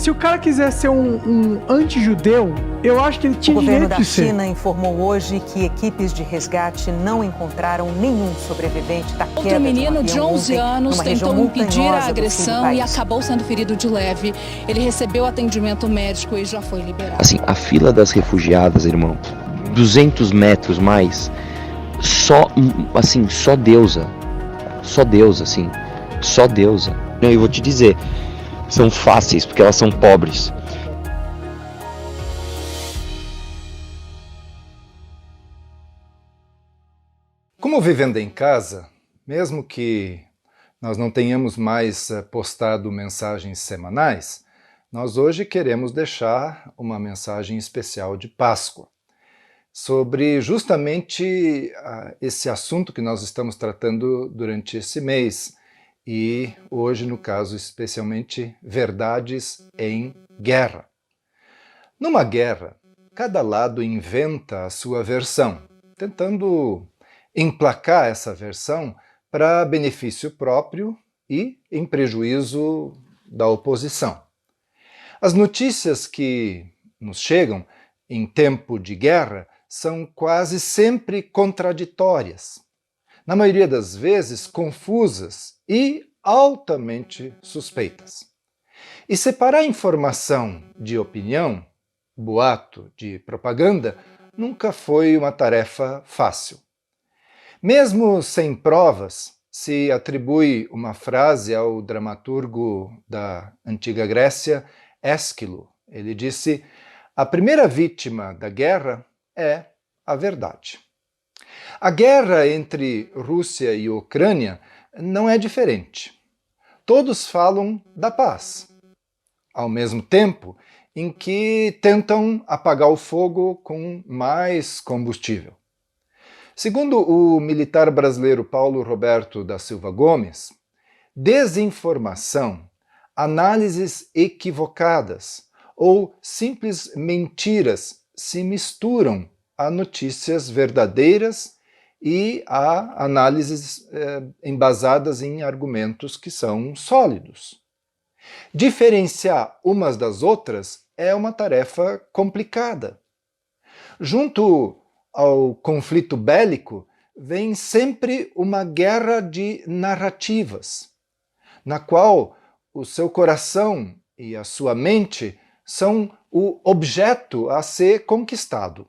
Se o cara quiser ser um anti-judeu, eu acho que ele tinha direito de ser. O governo da China informou hoje que equipes de resgate não encontraram nenhum sobrevivente da queda Outro menino de 11 anos tentou impedir a agressão e acabou sendo ferido de leve. Ele recebeu atendimento médico e já foi liberado. Assim, a fila das refugiadas, irmão, 200 metros mais, só deusa, assim, só deusa. Eu vou te dizer, são fáceis porque elas são pobres. Como Vivenda em Casa, mesmo que nós não tenhamos mais postado mensagens semanais, nós hoje queremos deixar uma mensagem especial de Páscoa, sobre justamente esse assunto que nós estamos tratando durante esse mês, e hoje, no caso, especialmente, verdades em guerra. Numa guerra, cada lado inventa a sua versão, tentando emplacar essa versão para benefício próprio e em prejuízo da oposição. As notícias que nos chegam em tempo de guerra são quase sempre contraditórias, na maioria das vezes confusas e altamente suspeitas. E separar informação de opinião, boato de propaganda, nunca foi uma tarefa fácil. Mesmo sem provas, se atribui uma frase ao dramaturgo da antiga Grécia, Ésquilo. Ele disse: "A primeira vítima da guerra é a verdade." A guerra entre Rússia e Ucrânia não é diferente. Todos falam da paz, ao mesmo tempo em que tentam apagar o fogo com mais combustível. Segundo o militar brasileiro Paulo Roberto da Silva Gomes, desinformação, análises equivocadas ou simples mentiras se misturam a notícias verdadeiras e a análises embasadas em argumentos que são sólidos. Diferenciar umas das outras é uma tarefa complicada. Junto ao conflito bélico vem sempre uma guerra de narrativas, na qual o seu coração e a sua mente são o objeto a ser conquistado.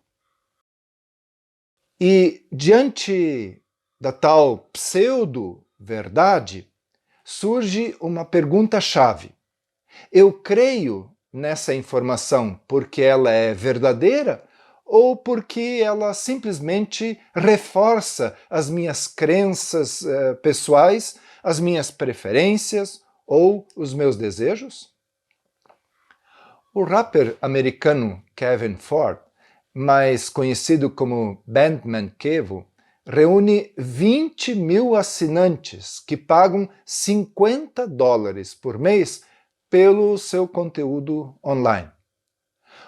E diante da tal pseudo-verdade, surge uma pergunta-chave. Eu creio nessa informação porque ela é verdadeira ou porque ela simplesmente reforça as minhas crenças pessoais, as minhas preferências ou os meus desejos? O rapper americano Kevin Ford, mais conhecido como Bandman Kevo, reúne 20 mil assinantes que pagam $50 por mês pelo seu conteúdo online.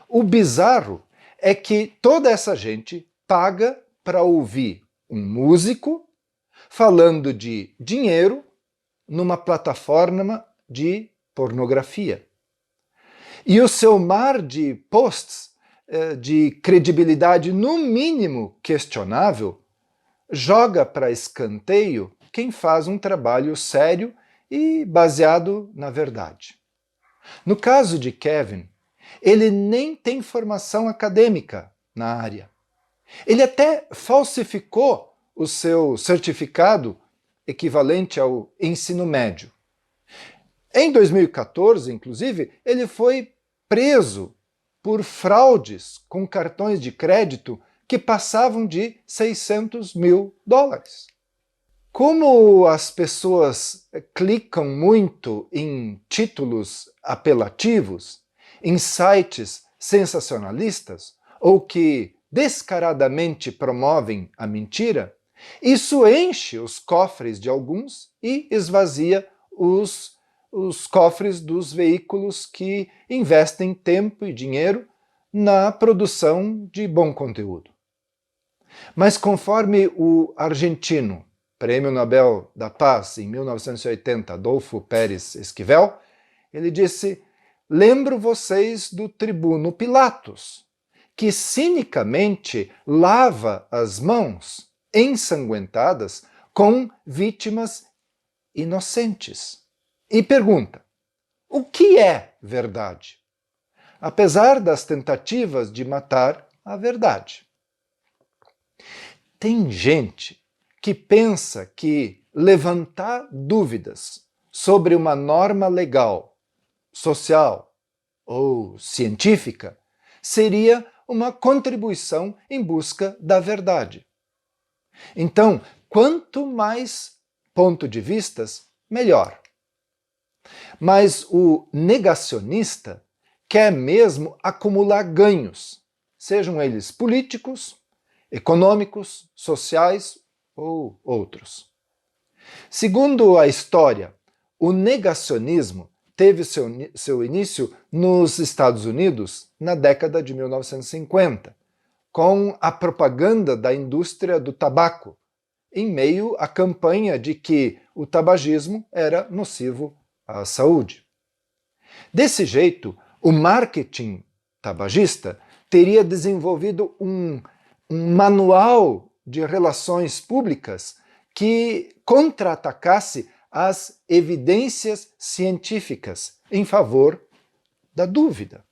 O bizarro é que toda essa gente paga para ouvir um músico falando de dinheiro numa plataforma de pornografia. E o seu mar de posts de credibilidade no mínimo questionável joga para escanteio quem faz um trabalho sério e baseado na verdade. No caso de Kevin, ele nem tem formação acadêmica na área. Ele até falsificou o seu certificado equivalente ao ensino médio. Em 2014, inclusive, ele foi preso por fraudes com cartões de crédito que passavam de $600 mil. Como as pessoas clicam muito em títulos apelativos, em sites sensacionalistas ou que descaradamente promovem a mentira, isso enche os cofres de alguns e esvazia os cofres dos veículos que investem tempo e dinheiro na produção de bom conteúdo. Mas conforme o argentino, Prêmio Nobel da Paz em 1980, Adolfo Pérez Esquivel, ele disse: lembro vocês do tribuno Pilatos, que cinicamente lava as mãos ensanguentadas com vítimas inocentes. E pergunta: o que é verdade? Apesar das tentativas de matar a verdade. Tem gente que pensa que levantar dúvidas sobre uma norma legal, social ou científica seria uma contribuição em busca da verdade. Então, quanto mais pontos de vistas, melhor. Mas o negacionista quer mesmo acumular ganhos, sejam eles políticos, econômicos, sociais ou outros. Segundo a história, o negacionismo teve seu início nos Estados Unidos na década de 1950, com a propaganda da indústria do tabaco, em meio à campanha de que o tabagismo era nocivo à saúde. Desse jeito, o marketing tabagista teria desenvolvido um manual de relações públicas que contra-atacasse as evidências científicas em favor da dúvida.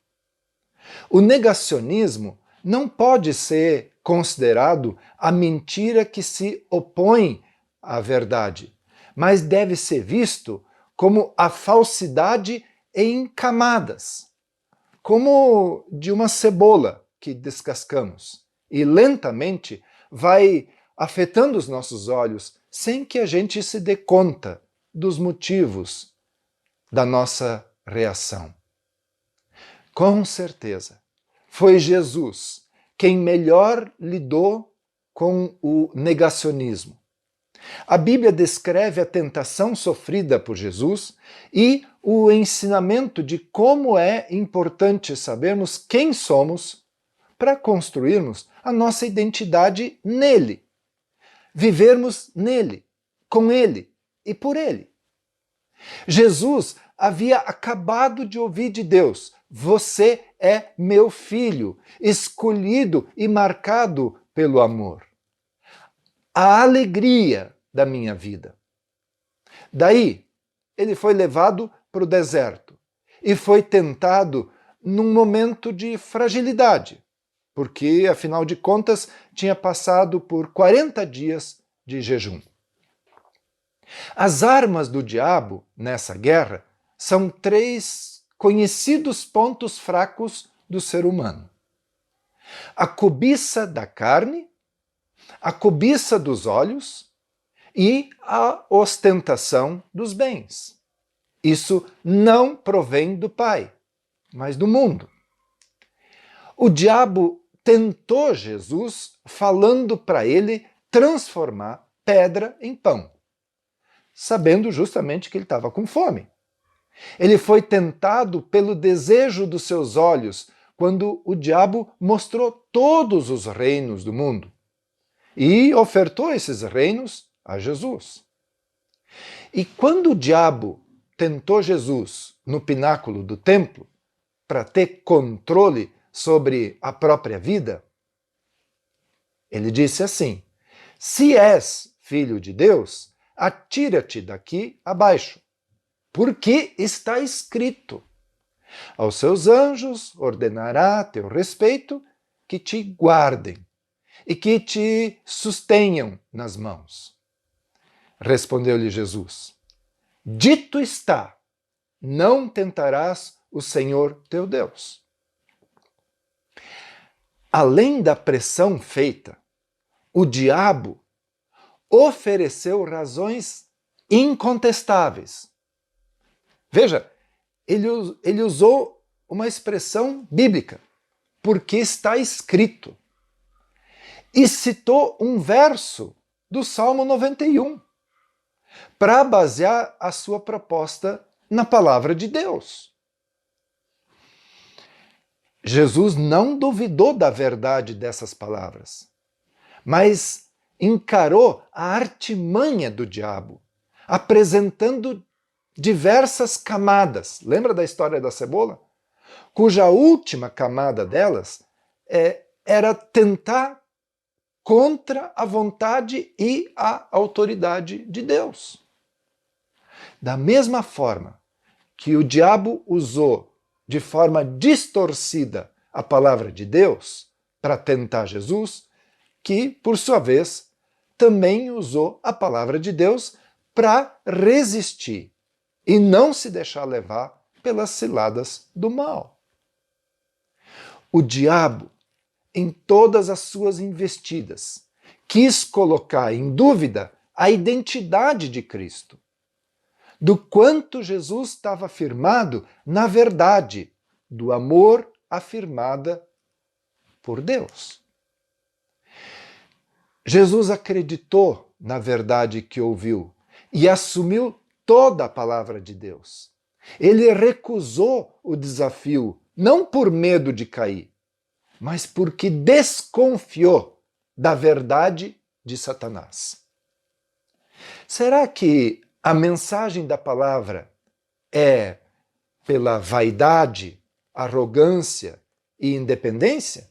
O negacionismo não pode ser considerado a mentira que se opõe à verdade, mas deve ser visto como a falsidade em camadas, como de uma cebola que descascamos e lentamente vai afetando os nossos olhos sem que a gente se dê conta dos motivos da nossa reação. Com certeza, foi Jesus quem melhor lidou com o negacionismo. A Bíblia descreve a tentação sofrida por Jesus e o ensinamento de como é importante sabermos quem somos para construirmos a nossa identidade nele, vivermos nele, com ele e por ele. Jesus havia acabado de ouvir de Deus: você é meu filho, escolhido e marcado pelo amor. A alegria da minha vida. Daí, ele foi levado para o deserto e foi tentado num momento de fragilidade, porque, afinal de contas, tinha passado por 40 dias de jejum. As armas do diabo nessa guerra são 3 conhecidos pontos fracos do ser humano: a cobiça da carne, a cobiça dos olhos e a ostentação dos bens. Isso não provém do Pai, mas do mundo. O diabo tentou Jesus falando para ele transformar pedra em pão, sabendo justamente que ele estava com fome. Ele foi tentado pelo desejo dos seus olhos, quando o diabo mostrou todos os reinos do mundo e ofertou esses reinos a Jesus. E quando o diabo tentou Jesus no pináculo do templo para ter controle sobre a própria vida, ele disse assim: se és filho de Deus, atira-te daqui abaixo, porque está escrito: aos seus anjos ordenará a teu respeito que te guardem e que te sustenham nas mãos. Respondeu-lhe Jesus: dito está, não tentarás o Senhor teu Deus. Além da pressão feita, o diabo ofereceu razões incontestáveis. Veja, ele usou uma expressão bíblica, porque está escrito, e citou um verso do Salmo 91, para basear a sua proposta na palavra de Deus. Jesus não duvidou da verdade dessas palavras, mas encarou a artimanha do diabo, apresentando diversas camadas. Lembra da história da cebola? Cuja última camada delas era tentar contra a vontade e a autoridade de Deus. Da mesma forma que o diabo usou de forma distorcida a palavra de Deus para tentar Jesus, que, por sua vez, também usou a palavra de Deus para resistir e não se deixar levar pelas ciladas do mal. O diabo, em todas as suas investidas, quis colocar em dúvida a identidade de Cristo, do quanto Jesus estava firmado na verdade do amor afirmada por Deus. Jesus acreditou na verdade que ouviu e assumiu toda a palavra de Deus. Ele recusou o desafio, não por medo de cair, mas porque desconfiou da verdade de Satanás. Será que a mensagem da palavra é pela vaidade, arrogância e independência?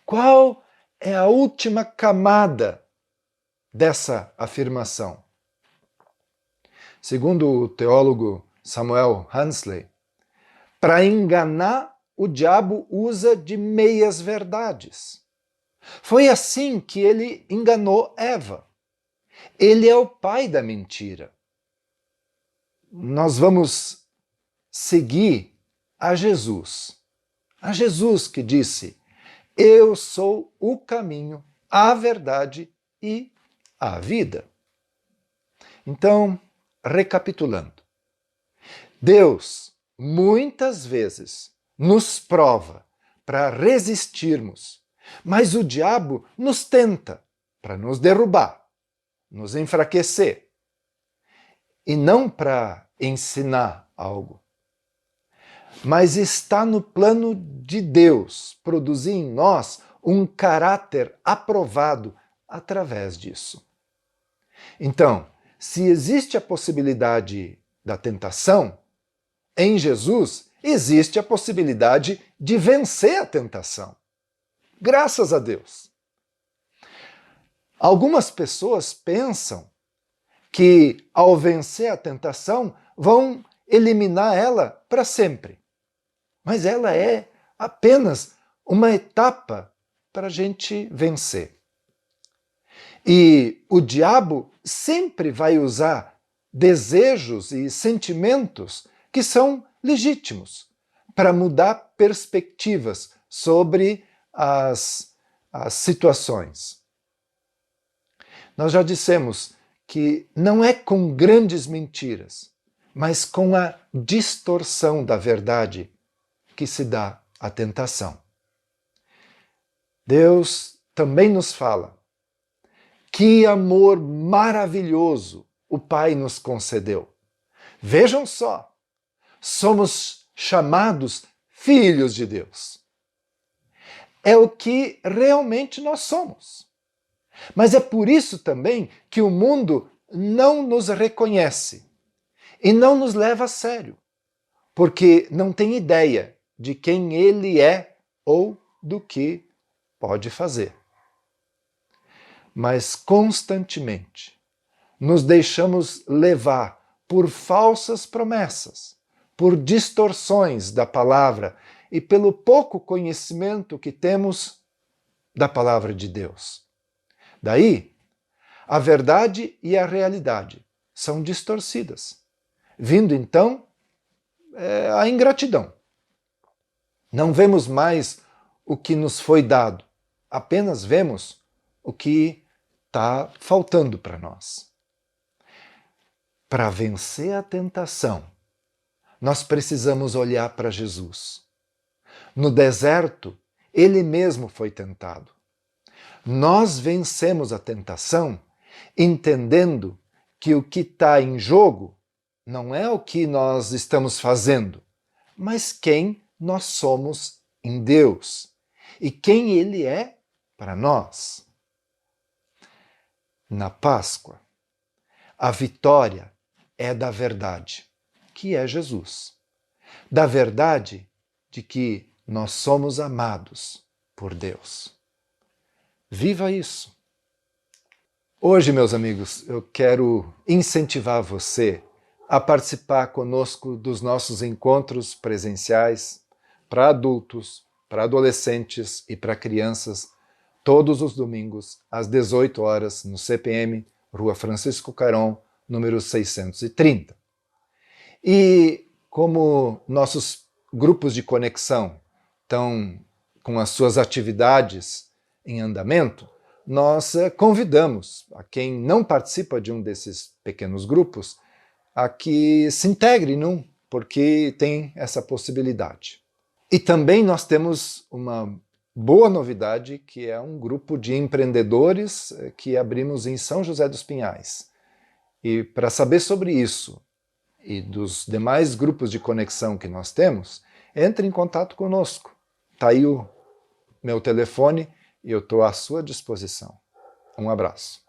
Qual é a última camada dessa afirmação? Segundo o teólogo Samuel Hunsley, para enganar, o diabo usa de meias verdades. Foi assim que ele enganou Eva. Ele é o pai da mentira. Nós vamos seguir a Jesus. A Jesus que disse: eu sou o caminho, a verdade e a vida. Então, recapitulando. Deus, muitas vezes, nos prova para resistirmos, mas o diabo nos tenta para nos derrubar, nos enfraquecer, e não para ensinar algo. Mas está no plano de Deus produzir em nós um caráter aprovado através disso. Então, se existe a possibilidade da tentação, em Jesus existe a possibilidade de vencer a tentação. Graças a Deus. Algumas pessoas pensam que, ao vencer a tentação, vão eliminar ela para sempre. Mas ela é apenas uma etapa para a gente vencer. E o diabo sempre vai usar desejos e sentimentos que são legítimos para mudar perspectivas sobre as situações. Nós já dissemos que não é com grandes mentiras, mas com a distorção da verdade que se dá a tentação. Deus também nos fala: que amor maravilhoso o Pai nos concedeu. Vejam só, somos chamados filhos de Deus. É o que realmente nós somos. Mas é por isso também que o mundo não nos reconhece e não nos leva a sério, porque não tem ideia de quem ele é ou do que pode fazer. Mas constantemente nos deixamos levar por falsas promessas, por distorções da palavra e pelo pouco conhecimento que temos da palavra de Deus. Daí, a verdade e a realidade são distorcidas, vindo então a ingratidão. Não vemos mais o que nos foi dado, apenas vemos o que está faltando para nós. Para vencer a tentação, nós precisamos olhar para Jesus. No deserto, ele mesmo foi tentado. Nós vencemos a tentação entendendo que o que está em jogo não é o que nós estamos fazendo, mas quem nós somos em Deus e quem Ele é para nós. Na Páscoa, a vitória é da verdade, que é Jesus. Da verdade de que nós somos amados por Deus. Viva isso! Hoje, meus amigos, eu quero incentivar você a participar conosco dos nossos encontros presenciais para adultos, para adolescentes e para crianças, todos os domingos, às 18 horas, no CPM, Rua Francisco Caron, número 630. E como nossos grupos de conexão estão com as suas atividades em andamento, nós convidamos a quem não participa de um desses pequenos grupos a que se integre num, porque tem essa possibilidade. E também nós temos uma boa novidade, que é um grupo de empreendedores que abrimos em São José dos Pinhais. E para saber sobre isso e dos demais grupos de conexão que nós temos, entre em contato conosco. Está aí o meu telefone e eu estou à sua disposição. Um abraço.